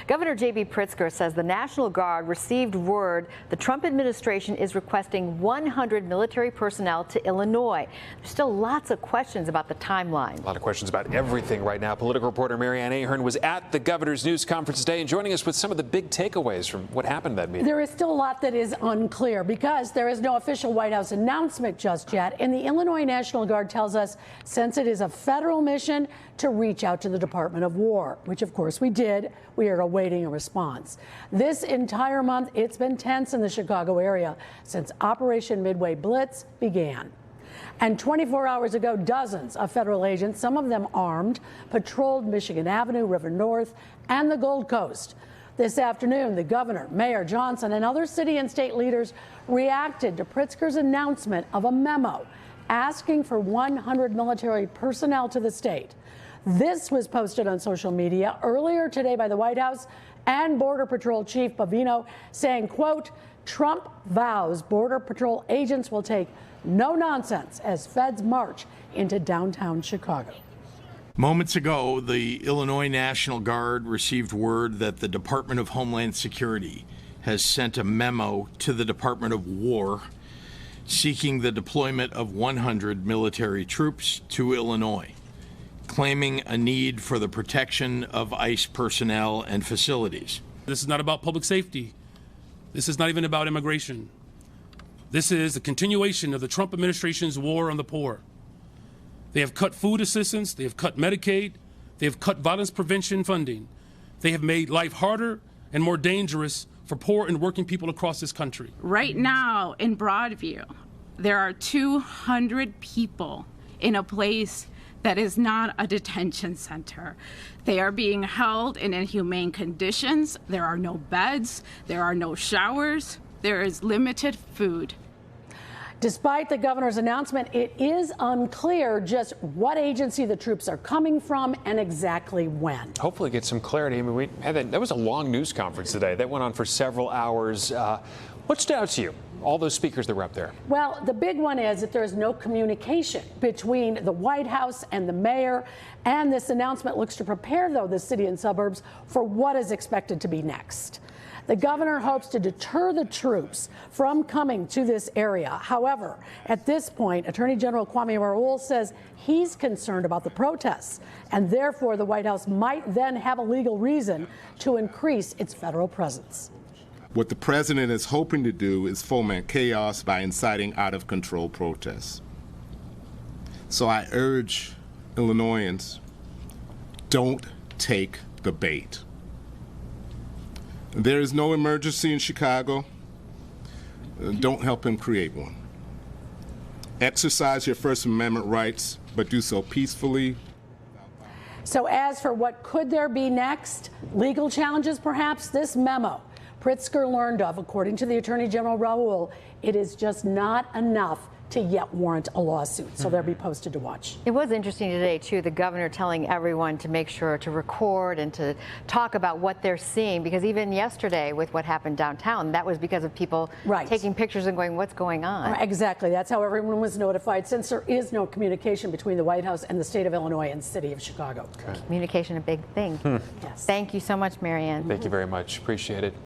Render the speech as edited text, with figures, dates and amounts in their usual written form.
Governor J.B. Pritzker says the National Guard received word the Trump administration is requesting 100 military personnel to Illinois. There's still lots of questions about the timeline. A lot of questions about everything right now. Political reporter Ann Ahern was at the governor's news conference today and joining us with some of the big takeaways from what happened at that meeting. There is still a lot that is unclear because there is no official White House announcement just yet. And the Illinois National Guard tells us since it is a federal mission to reach out to the Department of War, which of course we did. We are awaiting a response. This entire month, it's been tense in the Chicago area since Operation Midway Blitz began. And 24 hours ago, dozens of federal agents, some of them armed, patrolled Michigan Avenue, River North, and the Gold Coast. This afternoon, the governor, Mayor Johnson, and other city and state leaders reacted to Pritzker's announcement of a memo asking for 100 military personnel to the state. This was posted on social media earlier today by the White House and Border Patrol Chief Bavino saying, quote, Trump vows Border Patrol agents will take no nonsense as feds march into downtown Chicago. Moments ago, the Illinois National Guard received word that the Department of Homeland Security has sent a memo to the Department of War seeking the deployment of 100 military troops to Illinois, claiming a need for the protection of ICE personnel and facilities. This is not about public safety. This is not even about immigration. This is a continuation of the Trump administration's war on the poor. They have cut food assistance, they have cut Medicaid, they have cut violence prevention funding. They have made life harder and more dangerous for poor and working people across this country. Right now in Broadview, there are 200 people in a place that is not a detention center. They are being held in inhumane conditions. There are no beds, there are no showers, there is limited food. Despite the governor's announcement, it is unclear just what agency the troops are coming from and exactly when. Hopefully get some clarity. I mean, we had that was a long news conference today. That went on for several hours. What stood out to you? All those speakers that were up there. Well, the big one is that there is no communication between the White House and the mayor. And this announcement looks to prepare, though, the city and suburbs for what is expected to be next. The governor hopes to deter the troops from coming to this area. However, at this point, Attorney General Kwame Raoul says he's concerned about the protests, and therefore the White House might then have a legal reason to increase its federal presence. What the president is hoping to do is foment chaos by inciting out-of-control protests. So I urge Illinoisans, don't take the bait. There is no emergency in Chicago. Don't help him create one. Exercise your First Amendment rights, but do so peacefully. So as for what could there be next, legal challenges perhaps, this memo Pritzker learned of, according to the Attorney General Raoul, it is just not enough to yet warrant a lawsuit. So they'll be posted to watch. It was interesting today, too, the governor telling everyone to make sure to record and to talk about what they're seeing, because even yesterday with what happened downtown, that was because of people taking pictures and going, what's going on? Exactly. That's how everyone was notified, since there is no communication between the White House and the state of Illinois and city of Chicago. Communication, a big thing. Yes. Thank you so much, Ann. Thank you very much. Appreciate it.